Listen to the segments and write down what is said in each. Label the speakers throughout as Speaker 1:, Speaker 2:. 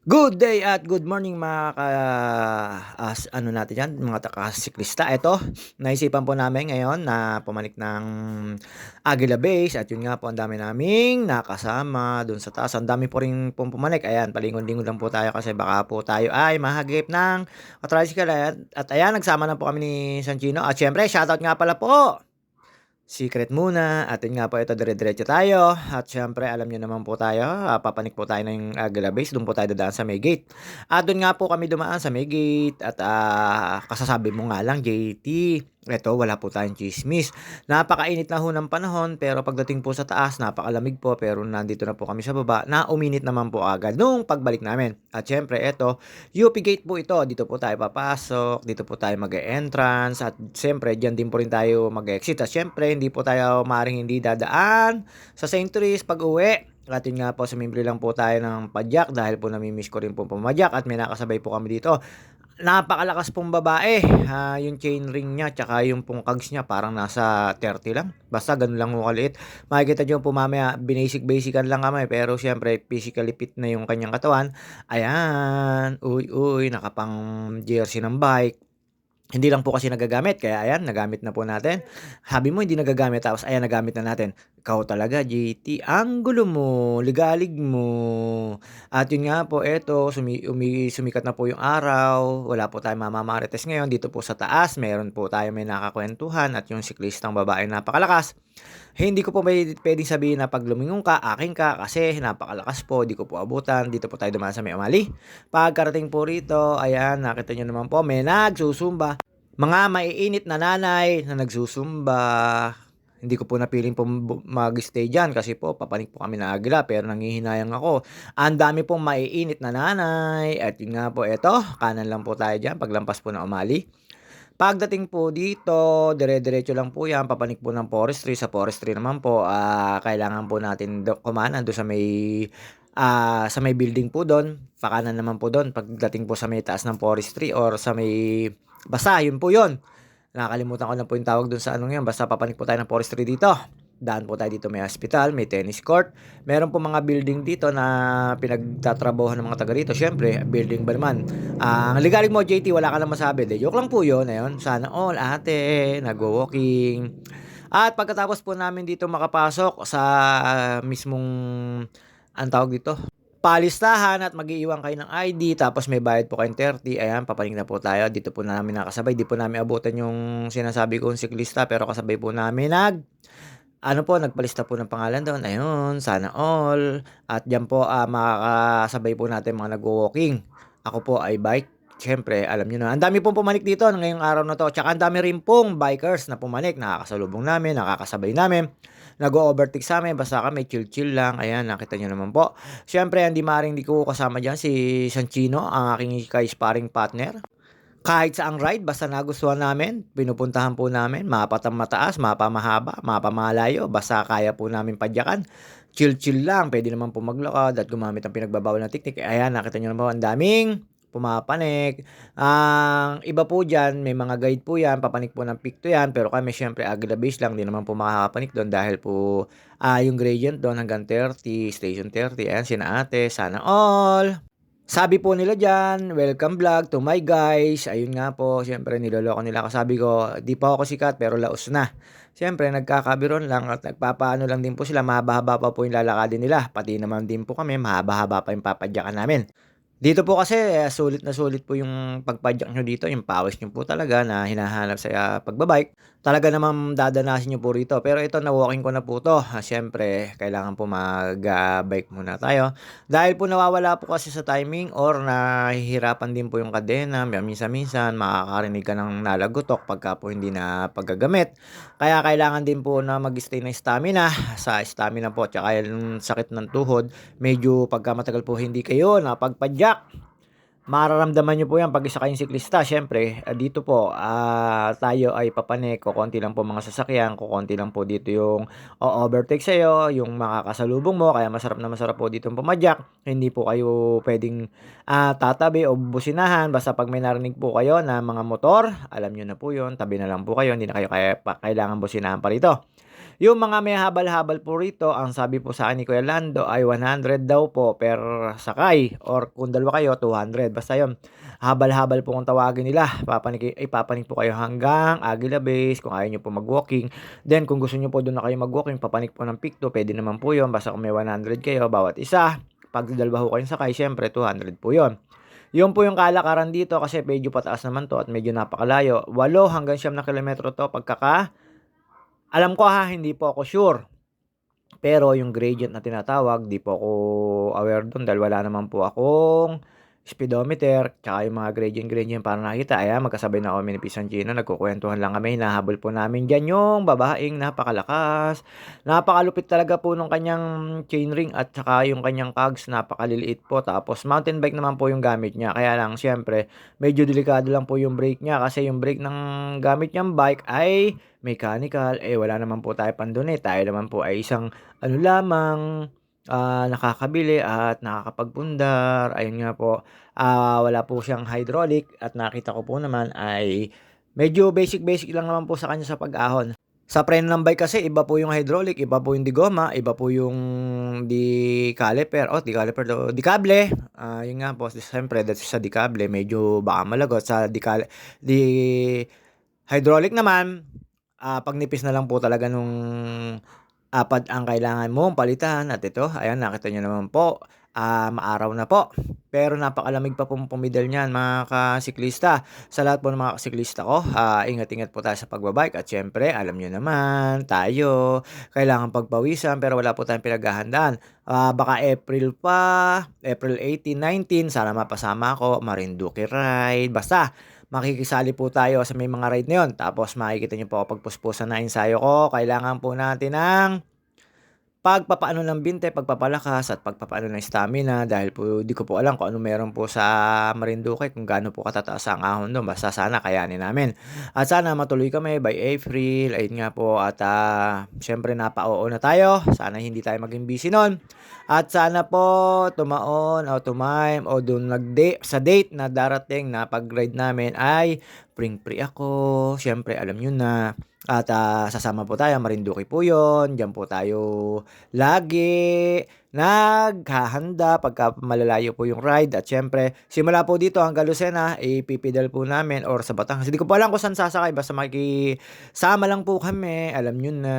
Speaker 1: Good day at good morning mga ano natin yan, mga takasiklista. Eto, naisipan po namin ngayon na pumanik ng Aguila Base at yun nga po ang dami naming nakasama dun sa taas. Ang dami po rin pong pumanik. Ayan, palingon-lingon lang po tayo kasi baka po tayo ay mahagip ng tricycle. At ayan, nagsama na po kami ni Sanchino. At syempre, shoutout nga pala po Secret muna at yun nga po ito dire-diretso tayo at siyempre alam niyo naman po tayo, papanik po tayo ng Aguila Base, do'n po tayo dadaan sa may gate. At do'n nga po kami dumaan sa may gate at, kasasabi mo nga lang JT, eto wala po tayong tsismis. Napakainit na ho ng panahon pero pagdating po sa taas napakalamig po pero nandito na po kami sa baba na uminit naman po agad nung pagbalik namin. At siyempre eto, UP Gate po ito, dito po tayo papasok, dito po tayo mag-e-entrance at siyempre diyan din po rin tayo mag-exit at siyempre hindi po tayo maaaring hindi dadaan sa St. Therese pag-uwi. At yun nga po, sumimple lang po tayo ng padyak dahil po namimiss ko rin po pumadyak at may nakasabay po kami dito. Napakalakas pong babae, yung chain ring niya tsaka yung pong cogs niya parang nasa 30 lang. Basta gano'n lang ho kaliit. Makikita niyo po mamaya binasic-basican lang kami pero siyempre physically fit na yung kanyang katawan. Ayan, uy, uy, nakapang jersey ng bike. Hindi lang po kasi nagagamit kaya ayan nagamit na po natin. Sabi mo hindi nagagamit tapos ayan nagamit na natin. Ikaw talaga JT, ang gulo mo, ligalig mo. At yun nga po eto sumikat na po yung araw, wala po tayong mamamarites ngayon dito po sa taas, meron po tayo may nakakwentuhan at yung siklistang babaeng napakalakas. Hindi ko po puwedeng sabihin na 'pag lumingon ka, akin ka kasi napakalakas po, di ko po abutan. Dito po tayo dumaan sa may Umali. Pagkarating po rito, ayan nakita niyo naman po may nagsusumba. Mga maiinit na nanay na nagsusumba. Hindi ko po napiling mag-stay diyan kasi po papanik po kami ng Aguila pero nanghihinayang ako. Ang dami pong maiinit na nanay at yun nga po eto, kanan lang po tayo diyan paglampas po ng Umali. Pagdating po dito, dire-diretso lang po 'yan, papanik po ng forestry. Sa forestry naman po, kailangan po natin kumanan do'n sa may building po do'n, pakanan naman po do'n pagdating po sa may taas ng forestry or sa may basta 'yun po 'yun. Nakakalimutan ko na po yung tawag do'n sa anong 'yan, basta papanik po tayo ng forestry dito. Daan po tayo dito may hospital, may tennis court. Meron po mga building dito na pinagtatrabahuhan ng mga taga rito. Siyempre, building ba naman. Ang ligalig mo JT, wala ka lang masabi. De, joke lang po yun. Ayun, sana all ate, nagwo-walking. At pagkatapos po namin dito makapasok sa mismong, ang tawag dito, palistahan at mag-iiwan kayo ng ID tapos may bayad po kayong 30. Ayan, papaling na po tayo. Dito po namin nakasabay. Di po namin abutan yung sinasabi kong siklista pero kasabay po namin ano po, nagpalista po ng pangalan do'n, ayun, sana all. At diyan po, makakasabay po natin mga nagwo-walking. Ako po ay bike, siyempre alam niyo na. Ang dami pong pumanik dito ngayong araw na 'to, tsaka ang dami rin pong bikers na pumanik, nakakasalubong namin, nakakasabay namin, nag-o-overtake sa'min, basta kami chill-chill lang, ayan, nakita niyo naman po. Siyempre hindi maaaring di ko kasama diyan si Sanchino, ang aking ka-sparring partner. Kahit saang ride basta nagustuhan namin, pinupuntahan po namin, mataas, mahaba, malayo, basta kaya po namin padyakan. Chill-chill lang, puwede naman po maglakad at gumamit ng pinagbabawal na teknik. Ayan, nakita niyo naman ang daming pumapanik. Ang iba po diyan, may mga guide po 'yan, papanik po ng Picto 'yan, pero kami siyempre Aguila base lang, 'di naman po makakapanik do'n dahil po, yung gradient do'n hanggang 30, station 30. Ayan, sina ate, sana all. Sabi po nila diyan, "Welcome vlog to my guys." Ayun nga po, siyempre niloloko nila ako. Sabi ko, "Di pa ako sikat pero laos na." Siyempre nagkakabiruan lang at nagpapaano lang din po sila, mahaba-haba pa po yung lalakadin nila. Pati naman din po kami, mahaba-haba pa yung papadyakan namin. Dito po kasi, sulit na sulit po yung pagpadyak niyo dito, yung pawis niyo po talaga na hinahanap sa, pagba-bike. Talaga namang dadanasin niyo po rito. Pero ito na-walking ko na po 'to, siyempre kailangan po bike muna tayo. Dahil po nawawala po kasi sa timing or nahihirapan din po yung kadena, minsan-minsan makakarinig ka ng nalagutok pagka po hindi na paggagamit. Kaya kailangan din po na mag-stay ng stamina, sa stamina po tsaka yung sakit ng tuhod. Medyo pagka matagal po hindi kayo napagpadyak, mararamdaman niyo po 'yan 'pag isa kayong siklista. Siyempre, dito po, tayo ay papanik, kokonti lang po mga sasakyan, kokonti lang po dito yung o-overtake sa'yo, yung makakasalubong mo, kaya masarap po ditong pumadyak. Hindi po kayo puwedeng, tatabi o bubusinahan, basta 'pag may narinig po kayo na mga motor, alam niyo na po 'yun, tabi na lang po kayo, hindi na kayo kailangang businahan pa rito. Yung mga may habal-habal po rito, ang sabi po sa'kin ni Kuya Lando ay 100 daw po per sakay or kung dalawa kayo 200 basta yun. Habal-habal po kung tawagin nila, ipapanik po kayo hanggang Aguila Base kung ayaw niyo po mag-walking. Then kung gusto niyo po dun na kayo mag-walking, papanik po ng Picto, puwede naman po yun basta kung may 100 kayo bawat isa. 'Pag dalawa ho kayong sakay siyempre 200 po yun. Yun po yung kalakaran dito kasi medyo pataas naman 'to at medyo napakalayo. 8 hanggang 9 na kilometro 'to alam ko ha, hindi po ako sure. Pero yung gradient na tinatawag, 'di po ako aware dun dahil wala naman po akong speedometer, tsaka yung mga gradient para nakita. Ayan, magkasabay na kami ni Pinsan Gino, nagkukuwentuhan lang kami, hinahabol po namin diyan yung babaeng napakalakas. Napakalupit talaga po nung kanyang chainring at tsaka yung kanyang cogs, napakaliliit po. Tapos mountain bike naman po yung gamit niya, kaya lang siyempre medyo delikado lang po yung brake niya kasi yung brake ng gamit niyang bike ay mechanical. Eh, wala naman po tayo pandun, tayo naman po ay isang ano lamang, nakakabili at nakakapagpundar, ayun nga po. Wala po siyang hydraulic at nakita ko po naman ay medyo basic-basic lang naman po sa kanya sa pag-ahon. Sa preno ng bike kasi iba po yung hydraulic, iba po yung digoma, iba po yung di-kable. Yun nga po siyempre dahil sa di-kable medyo baka malagot, di hydraulic naman, pagnipis na lang po talaga nung apat ang kailangan mong palitan at ito, ayan nakita niyo naman po, maaraw na po. Pero napakalamig pa pong pumidal niyan mga kasiklista. Sa lahat po ng mga kasiklista ko, ingat-ingat po tayo sa pagbabike at siyempre alam niyo naman tayo kailangan pagpawisan pero wala po tayong pinaghahandaan. Baka April pa, April 18, 19 sana mapasama ako, Marinduque ride, basta makikisali po tayo sa may mga ride na yun. Tapos makikita niyo po ako pagpuspusan na ensayo ko. Kailangan po natin ng pagpapaano ng binte, pagpapalakas at pagpapaano ng stamina dahil po di ko po alam kung ano meron po sa Marinduque, kung gaano po katataas ang ahon do'n. Basta sana kayanin namin. At sana matuloy kami by April, ayun nga po at, siyempre napa-oo na tayo. Sana hindi tayo maging busy no'n. At sana po tumaon o tumime o do'n sa date na darating na pag-ride namin ay free ako. Siyempre alam niyo na at, sasama po tayo, Marinduque po 'yun, diyan po tayo lagi naghahanda pagka malalayo po yung ride at siyempre simula po dito hanggang Lucena ipipidal po namin or sa Batangas. Hindi ko pa alam kung saan sasakay basta makikisama lang po kami. Alam niyo na,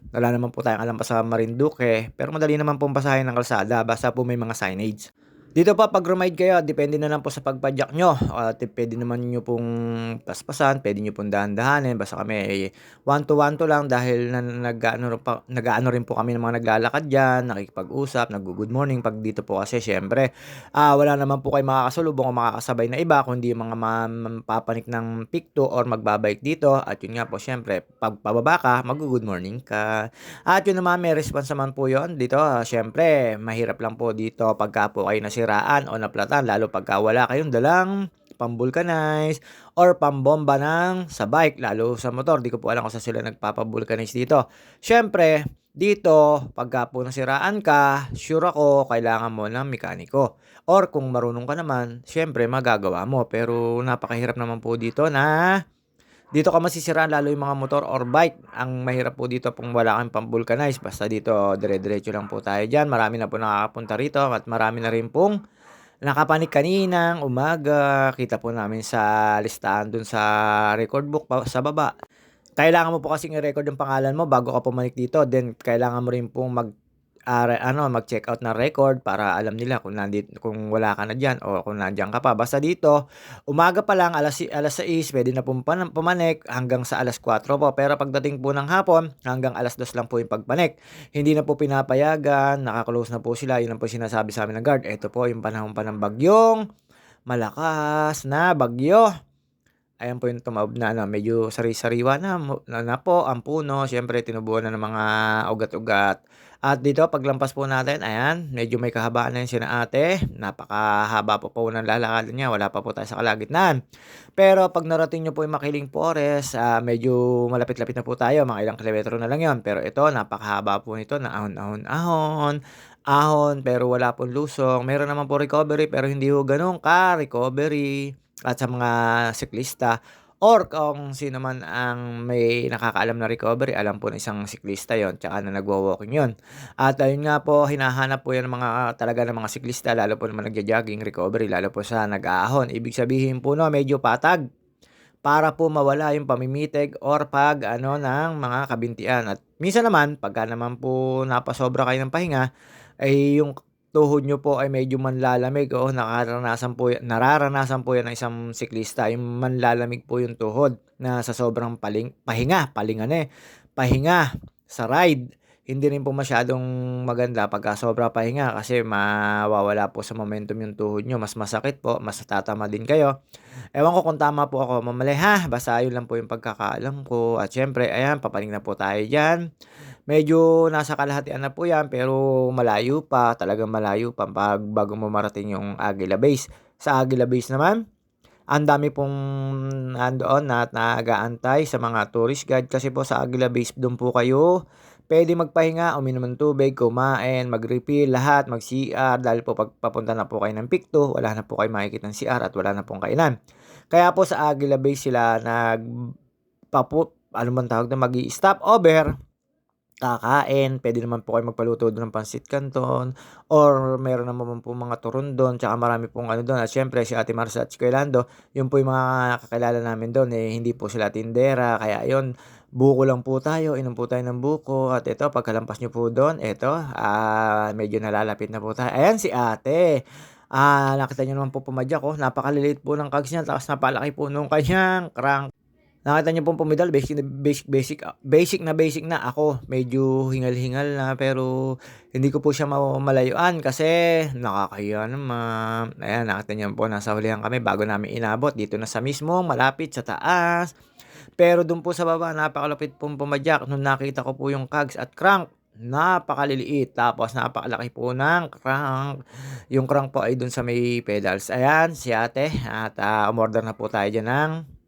Speaker 1: wala naman po tayong alam pa sa Marinduque, pero madali naman pong basahin ng kalsada basta po may mga signage. Dito pa 'pag ride kayo depende na lang po sa pagpadyak niyo at puwede naman niyo pong paspasan, puwede niyo pong dahan-dahanin basta kami ay one to lang dahil nag-aano rin po kami ng mga naglalakad diyan, nakikipag-usap, naggo-good morning 'pag dito po kasi siyempre, wala naman po kayong makakasalubong o makakasabay na iba kundi yung mga papanik ng Picto or magbabike dito at yun nga po siyempre 'pag pababa ka maggo-good morning ka. At yun naman may response naman po yun dito, siyempre mahirap lang po dito pagka po kayo nasiraan o naplatan lalo pagka wala kayong dalang pam-vulcanize or pambomba sa bike lalo sa motor. Di ko po alam kung saan sila nagpapa-vulcanize dito. Siyempre, dito pagka po nasiraan ka, sure ako kailangan mo ng mekaniko. Or kung marunong ka naman, siyempre magagawa mo. Pero napakahirap naman po dito ka masisiraan lalo yung mga motor or bike. Ang mahirap po dito kung wala kang pam-vulcanize. Basta dito dire-diretso lang po tayo diyan. Marami na po nakakapunta rito at marami na rin pong nakapanik kaninang umaga. Kita po namin sa listahan dun sa record book sa baba. Kailangan mo po kasing i-record yung pangalan mo bago ka pumanik dito. Then kailangan mo rin pong mag-check out ng record para alam nila kung wala ka na diyan o kung nandiyan ka pa. Basta dito, umaga pa lang alas 6 puwede na pong pumanik hanggang sa alas 4 po. Pero pagdating po ng hapon, hanggang alas 2 lang po yung pagpanik. Hindi na po pinapayagan, naka-close na po sila. Yun ang po sinasabi sa amin ng guard. Eto po yung panahon pa ng bagyong malakas na bagyo. Ayan po yung tumaob na medyo sari-sariwa na po ang puno. Siyempre tinubuan na ng mga ugat-ugat. At dito paglampas po natin, ayan, medyo may kahabaan na yun sina ate. Napakahaba po ng lalakarin niya. Wala pa po tayo sa kalagitnaan. Pero pag narating niyo po yung Makiling Forest, medyo malapit-lapit na po tayo. Mga ilang kilometro na lang yon. Pero ito, napakahaba po nito na ahon pero wala pong lusong. Meron naman po recovery pero hindi ho ganun ka-recovery. At sa mga siklista, or kung sino man ang may nakakaalam na recovery, alam po ng isang siklista yon tsaka na nagwo-walking yon. At ayun nga po, hinahanap po yan ng mga talaga ng mga siklista, lalo po naman nagjo-jogging, recovery, lalo po sa nag-aahon. Ibig sabihin po no, medyo patag para po mawala yung pamimitig or pag-ano ng mga kabintian. At minsan naman, pagka naman po napasobra kayo ng pahinga, ay yung tuhod niyo po ay medyo manlalamig. Oo, nararanasan po yan ng isang siklista, yung manlalamig po yung tuhod na sa sobrang pahinga sa ride. Hindi rin po masyadong maganda pagka sobra pahinga kasi mawawala po sa momentum yung tuhod niyo, mas masakit po, mas tatama din kayo. Ewan ko kung tama po ako mamali ha, basta yun lang po yung pagkakaalam ko at siyempre ayan, papaling na po tayo diyan. Medyo nasa kalahatian na po yan pero malayo pa, talagang malayo pa bago mo marating yung Aguila Base. Sa Aguila Base naman, ang dami pong nandoon na nag-aantay sa mga tourist guide kasi po sa Aguila Base do'n po kayo puwede magpahinga, uminom ng tubig, kumain, mag-refill, lahat, mag-CR dahil po 'pag papunta na po kayo ng Pictou, wala na po kayong makikitang CR at wala na pong kainan. Kaya po sa Aguila Base sila ano bang tawag dun, mag-i-stopover, kakain, puwede naman po kayong magpaluto dun ng pansit canton or meron naman po mga turon dun tsaka marami pong ano dun at siyempre si Ate Marsa at si Kuya Lando, yun po yung mga kakilala namin dun, eh, hindi po sila tindera kaya ayun, buko lang po tayo, inom po tayo ng buko at ito pagkalampas niyo po dun, eto, medyo nalalapit na po tayo. Ayan si Ate, nakita niyo naman po pumadyak, oh, napakaliliit po ng cogs niya tapos napalaki po nung kanyang crank. Nakita niyo pong pumedal basic na basic na. Ako medyo hingal-hingal na pero hindi ko po siya malayuan kasi nakakahiya naman. Ayan, nakita niyo po nasa hulihan kami bago namin inabot dito na sa mismong malapit sa taas. Pero dun po sa baba napakalupit pong pumadyak nung nakita ko po yung cogs at crank. Napakaliliit tapos napakalaki po ng crank. Yung crank po ay dun sa may pedals. Ayan si ate at umorder na po tayo diyan ng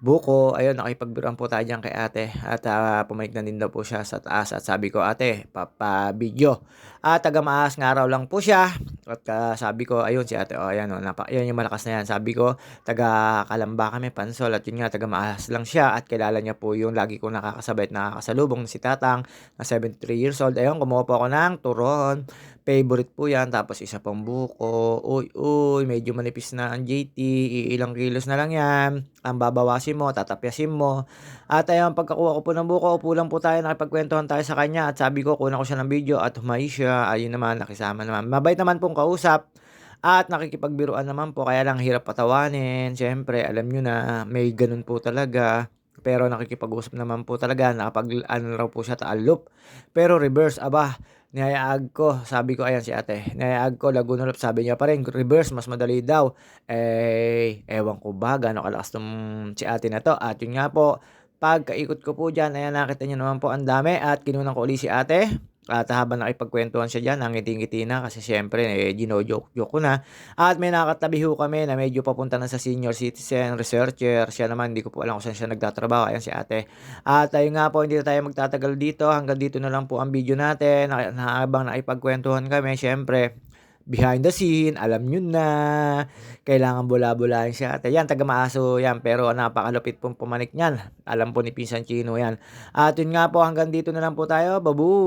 Speaker 1: buko, ayun nakipagbiruan po tayo diyan kay ate at, pumanik na din daw po siya sa taas at sabi ko, "Ate papa-video." Taga-Maas nga raw lang po siya at, sabi ko ayun si ate, oh, ayan, oh, yan yung malakas na yan. Sabi ko, taga-Kalamba kami, Pansol at yun nga taga-Maas lang siya at kilala niya po yung lagi kong nakakasabay at nakakasalubong si Tatang na 73 years old. Ayun, kumuha po ako ng turon, favorite po yan tapos isa pang buko. Uy, uy, medyo manipis na ang JT, iilang kilos na lang yan. Ang babawasin mo, tatapyasin mo. At ayun, pagkakuha ko po ng buko, upo lang po tayo, nakipagkwentuhan tayo sa kanya at sabi ko, kunan ko siya ng video at humayi siya. Ayun naman, nakisama naman. Mabait naman pong kausap at nakikipagbiruan naman po, kaya lang hirap patawanin. Siyempre, alam nyo na, may ganun po talaga. Pero nakikipag-usap naman po talaga, nakapag-ano raw po siya, taalop. Pero reverse, aba, nihayaag ko, sabi ko, ayan si ate, nihayaag ko, Laguna Loop, sabi niya pa rin, reverse, mas madali daw. Eh, ewan ko ba, gaano kalakas tong si ate na to. At yun nga po, pagkaikot ko po dyan, ayan, nakita niyo naman po ang dami at kinunan ko uli si ate. At habang nakipagkwentuhan siya dyan, nangiti-ngiti na kasi siyempre, gino-joke-joke ko na. At may nakatabi ho kami na medyo papunta na sa senior citizen, researcher. Siya naman, hindi ko po alam kung saan siya nagtatrabaho. Ayan si ate. At ayun nga po, hindi na tayo magtatagal dito. Hanggang dito na lang po ang video natin. Habang nakipagkwentuhan kami, siyempre, behind the scene, alam nyo na, kailangan bula-bulahin siya. At yan, taga-Maaso yan, pero napakalupit pong pumanik niyan. Alam po ni Pinsan Chino yan. At yun nga po, hanggang dito na lang po tayo. Babu!